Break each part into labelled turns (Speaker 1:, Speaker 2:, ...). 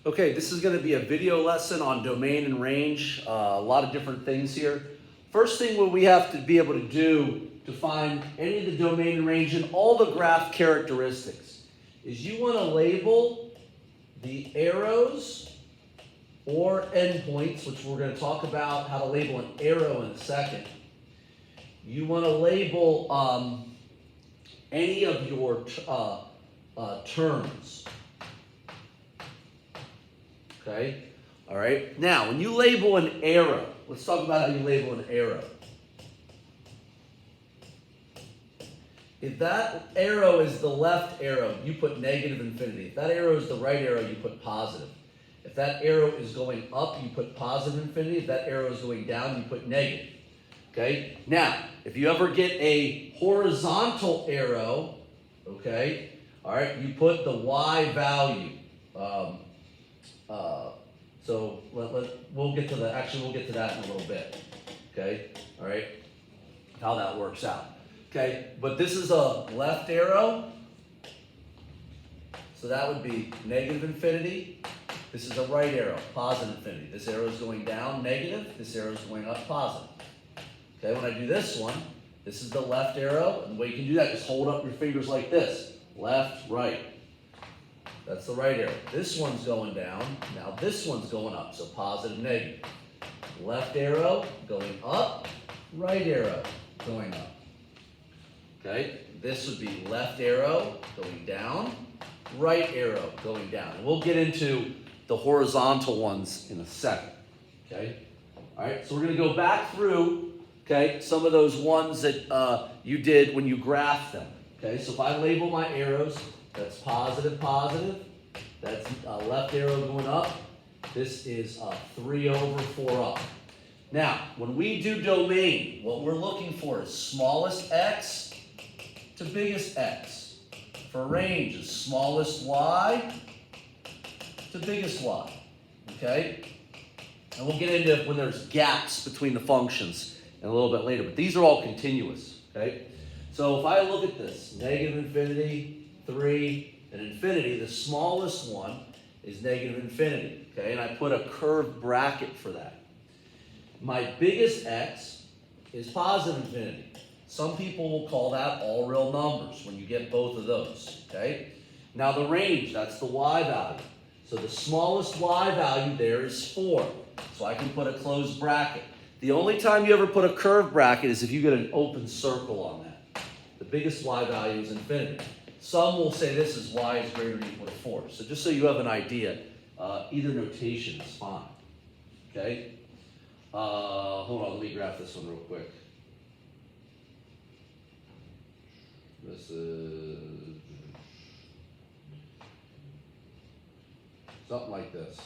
Speaker 1: Okay, this is going to be a video lesson on domain and range, a lot of different things here. First thing what we have to be able to do to find any of the domain and range and all the graph characteristics is you want to label the arrows or endpoints, which we're going to talk about how to label an arrow in a second. You want to label any of your terms. Okay, all right. Now, when you label an arrow, let's talk about how you label an arrow. If that arrow is the left arrow, you put negative infinity. If that arrow is the right arrow, you put positive. If that arrow is going up, you put positive infinity. If that arrow is going down, you put negative. Okay? Now, if you ever get a horizontal arrow, okay, all right, you put the y value. So we'll get to that. Actually, we'll get to that in a little bit. Okay, all right, how that works out. Okay, but this is a left arrow, so that would be negative infinity. This is a right arrow, positive infinity. This arrow is going down, negative. This arrow is going up, positive. Okay, when I do this one, this is the left arrow, and the way you can do that is hold up your fingers like this, left, right. That's the right arrow. This one's going down. Now this one's going up, so positive, negative. Left arrow going up, right arrow going up. Okay, this would be left arrow going down, right arrow going down. And we'll get into the horizontal ones in a second. Okay, all right, so we're going to go back through, okay, some of those ones that you did when you graphed them. Okay, so if I label my arrows, that's positive, positive. That's left arrow going up. This is 3 over 4 up. Now, when we do domain, what we're looking for is smallest x to biggest x. For range is smallest y to biggest y. Okay? And we'll get into when there's gaps between the functions in a little bit later, but these are all continuous. Okay? So if I look at this, negative infinity, 3, and infinity, the smallest one is negative infinity. Okay, and I put a curved bracket for that. My biggest x is positive infinity. Some people will call that all real numbers when you get both of those. Okay, now the range, that's the y value. So the smallest y value there is 4. So I can put a closed bracket. The only time you ever put a curved bracket is if you get an open circle on that. The biggest y value is infinity. Some will say this is y is greater than or equal to 4. So just so you have an idea, either notation is fine. Okay? Hold on, let me graph this one real quick. This is something like this.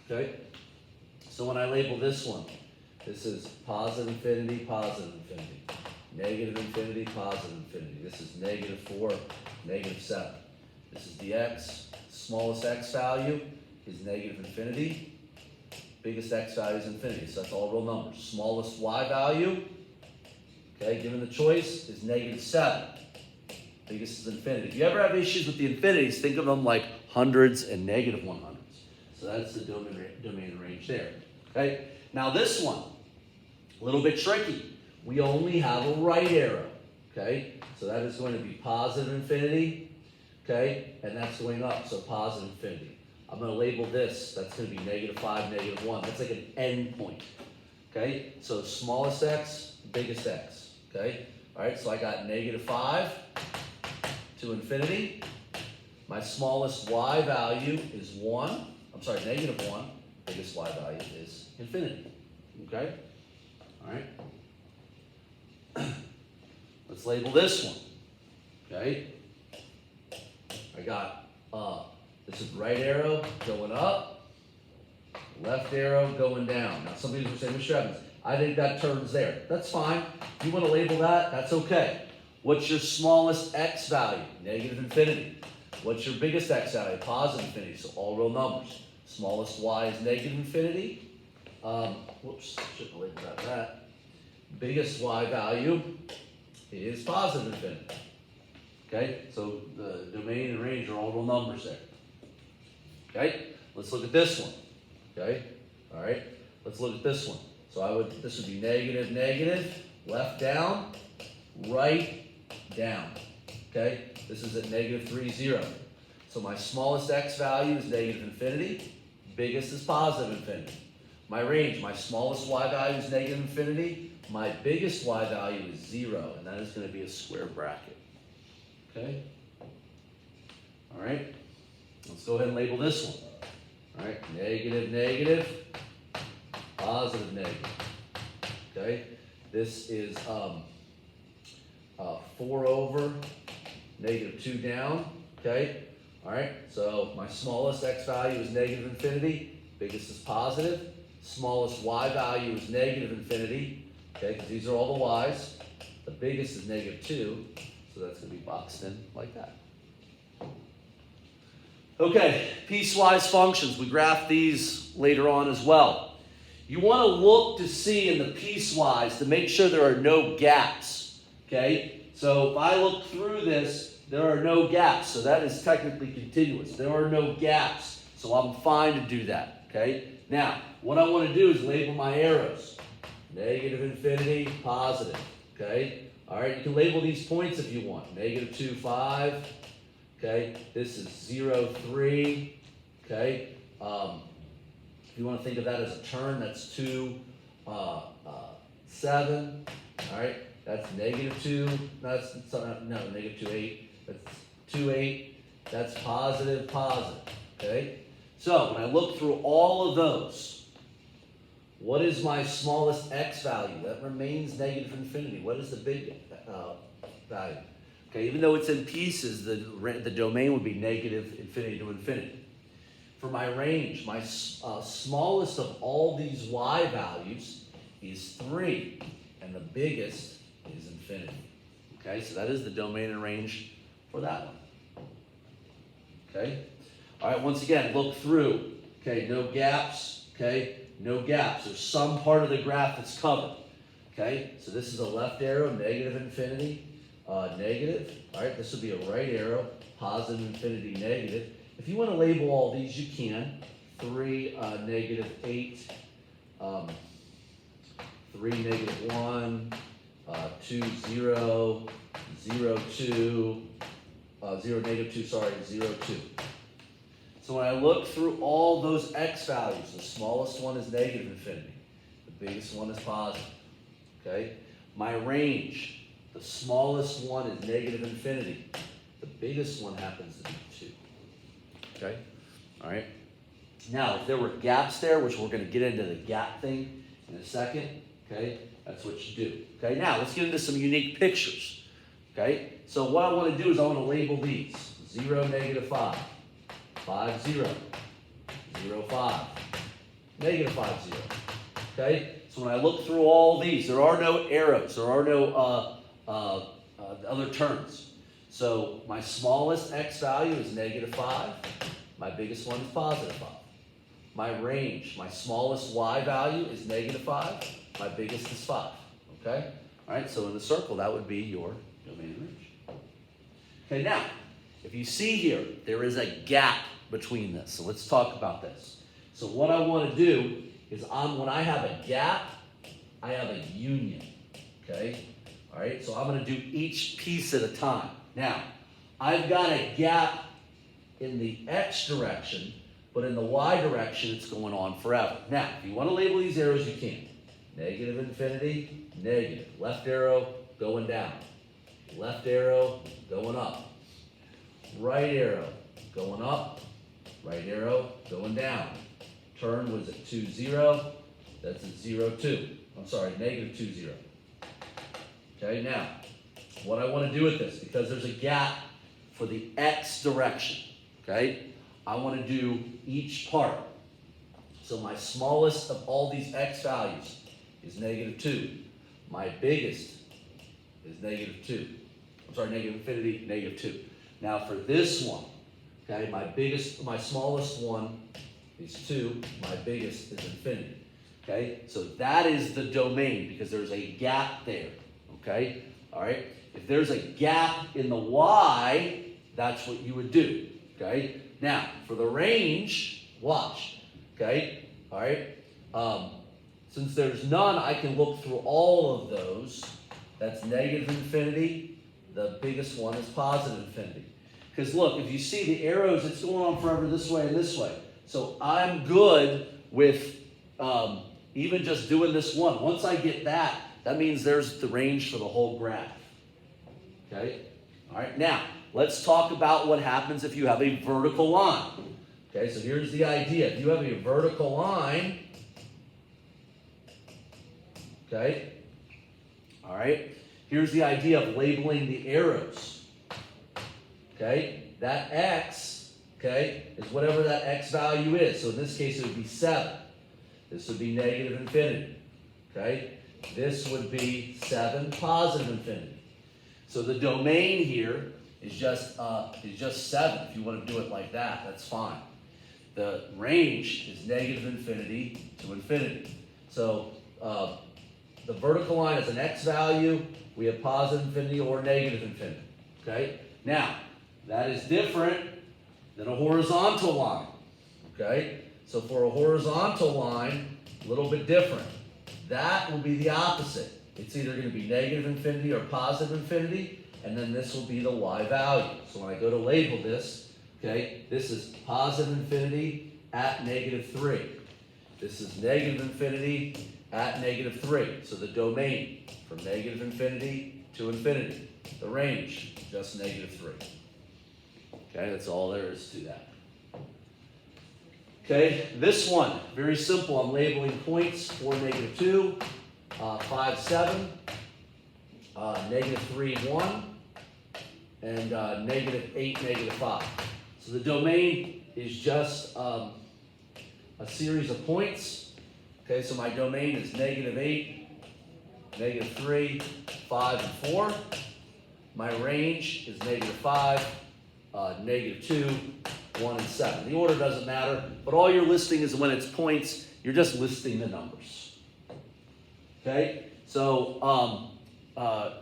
Speaker 1: Okay? So when I label this one, this is positive infinity, positive infinity. Negative infinity, positive infinity. This is negative 4, negative 7. This is the x. Smallest x value is negative infinity. Biggest x value is infinity. So that's all real numbers. Smallest y value, okay, given the choice, is negative 7. Biggest is infinity. If you ever have issues with the infinities, think of them like hundreds and negative 100s. So that's the domain range there. Okay? Now this one, a little bit tricky. We only have a right arrow, okay? So that is going to be positive infinity, okay? And that's going up, so positive infinity. I'm going to label this. That's going to be negative 5, negative 1. That's like an end point, okay? So smallest x, biggest x, okay? All right, so I got negative 5 to infinity. My smallest y value is 1. I'm sorry, negative 1. Biggest y value is infinity, okay? All right. Let's label this one. Okay. I got this is right arrow going up, left arrow going down. Now some people will say, Mr. Evans, I think that turns there. That's fine. If you want to label that, that's okay. What's your smallest x value? Negative infinity. What's your biggest x value? Positive infinity. So all real numbers. Smallest y is negative infinity. Whoops, shouldn't have labeled that. Biggest y value is positive infinity. Okay, so the domain and range are all little numbers there. Okay, let's look at this one. Okay, all right, let's look at this one. So this would be negative, negative, left down, right down. Okay, this is at negative 3, 0. So my smallest x value is negative infinity, biggest is positive infinity. My range, my smallest y value is negative infinity, my biggest y value is 0, and that is going to be a square bracket. Okay? All right, let's go ahead and label this one. All right, negative, negative, positive, negative. Okay, this is 4 over, negative 2 down. Okay, all right, so my smallest x value is negative infinity, biggest is positive. Smallest y value is negative infinity, okay, because these are all the y's. The biggest is negative 2, so that's going to be boxed in like that. Okay, piecewise functions. We graph these later on as well. You want to look to see in the piecewise to make sure there are no gaps, okay? So if I look through this, there are no gaps, so that is technically continuous. There are no gaps, so I'm fine to do that, okay? Now, what I want to do is label my arrows. Negative infinity, positive, okay? All right, you can label these points if you want. Negative 2, 5, okay? This is 0, 3, okay? If you want to think of that as a turn, that's 2, 7, all right? That's negative 2, negative 2, 8. That's 2, 8. That's positive, positive, okay? So when I look through all of those, what is my smallest x value? That remains negative infinity. What is the big value? Okay, even though it's in pieces, the domain would be negative infinity to infinity. For my range, my smallest of all these y values is 3, and the biggest is infinity. Okay, so that is the domain and range for that one. Okay, all right, once again, look through. Okay, no gaps, okay, no gaps. There's some part of the graph that's covered. Okay, so this is a left arrow, negative infinity, negative. All right, this would be a right arrow, positive infinity, negative. If you want to label all these, you can. 3, negative 8, 3, negative 1, 2, 0, 0, 2, 0, negative 2, sorry, 0, 2. So when I look through all those x values, the smallest one is negative infinity. The biggest one is positive. Okay? My range, the smallest one is negative infinity. The biggest one happens to be 2. Okay? All right? Now, if there were gaps there, which we're going to get into the gap thing in a second, okay, that's what you do. Okay? Now, let's get into some unique pictures. Okay? So what I want to do is I want to label these. 0, negative 5. 5, 0. 0, 5. Negative 5, 0. Okay? So when I look through all these, there are no arrows. There are no other terms. So my smallest x value is negative 5. My biggest one is positive 5. My range, my smallest y value is negative 5. My biggest is 5. Okay? All right, so in the circle, that would be your domain and range. Okay, now, if you see here, there is a gap between this. So let's talk about this. So what I want to do is when I have a gap, I have a union. Okay? All right, so I'm going to do each piece at a time. Now, I've got a gap in the x direction, but in the y direction, it's going on forever. Now, if you want to label these arrows, you can. Negative infinity, negative. Left arrow going down. Left arrow going up. Right arrow going up. Right arrow going down. Turn was at 2, 0. That's at 0, 2. I'm sorry, negative 2, 0. Okay, now, what I want to do with this, because there's a gap for the x direction, okay, I want to do each part. So my smallest of all these x values is negative 2. My biggest is negative 2. I'm sorry, negative infinity, negative 2. Now for this one, okay, my smallest one is 2. My biggest is infinity. Okay, so that is the domain because there's a gap there. Okay, all right? If there's a gap in the y, that's what you would do, okay? Now, for the range, watch, okay? All right? Since there's none, I can look through all of those. That's negative infinity. The biggest one is positive infinity. Because look, if you see the arrows, it's going on forever this way and this way. So I'm good with even just doing this one. Once I get that, that means there's the range for the whole graph. Okay? All right, now, let's talk about what happens if you have a vertical line. Okay, so here's the idea. If you have a vertical line, okay, all right, here's the idea of labeling the arrows. Okay, that x, okay, is whatever that x value is. So in this case, it would be 7. This would be negative infinity. Okay, this would be 7 positive infinity. So the domain here is just 7. If you want to do it like that, that's fine. The range is negative infinity to infinity. So the vertical line is an x value. We have positive infinity or negative infinity. Okay? Now, that is different than a horizontal line. Okay? So for a horizontal line, a little bit different. That will be the opposite. It's either going to be negative infinity or positive infinity, and then this will be the y value. So when I go to label this, okay, this is positive infinity at negative 3. This is negative infinity at negative 3. So the domain from negative infinity to infinity. The range, just negative 3. Okay, that's all there is to that. Okay, this one, very simple. I'm labeling points 4, negative 2, 5, 7, negative 3, 1, and negative 8, negative 5. So the domain is just a series of points. Okay, so my domain is negative 8, negative 3, 5, and 4. My range is negative 5, negative 2, 1, and 7. The order doesn't matter, but all you're listing is when it's points, you're just listing the numbers. Okay, so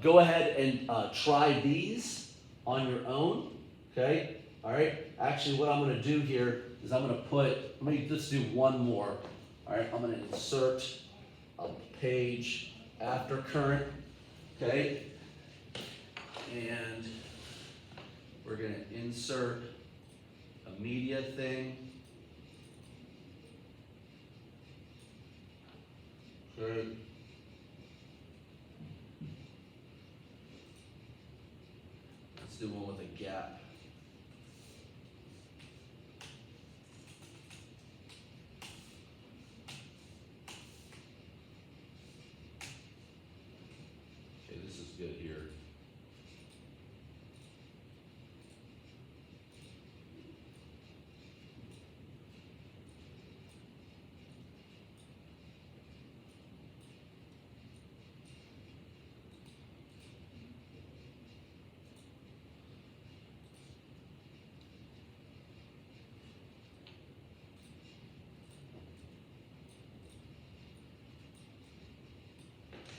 Speaker 1: go ahead and try these on your own. Okay, all right. Actually, what I'm going to do here is I'm going to just do one more. All right, I'm going to insert a page after current. Okay, and we're going to insert a media thing. Okay. Let's do one with a gap. Okay, this is good here.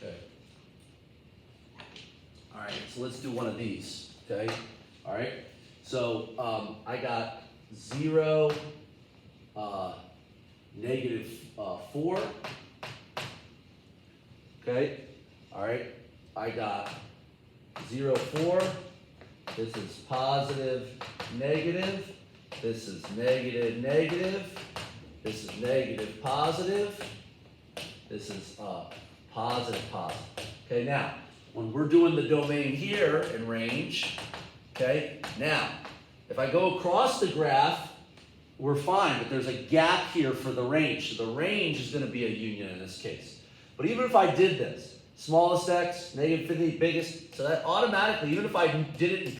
Speaker 1: Okay. All right, so let's do one of these, okay? All right, so I got 0, negative 4, okay? All right, I got 0, 4, this is positive, negative, this is negative, negative, this is negative, positive, this is positive, positive. Okay, now, when we're doing the domain here in range, okay, now, if I go across the graph, we're fine, but there's a gap here for the range. So the range is going to be a union in this case. But even if I did this, smallest x, negative infinity, biggest, so that automatically, even if I did it in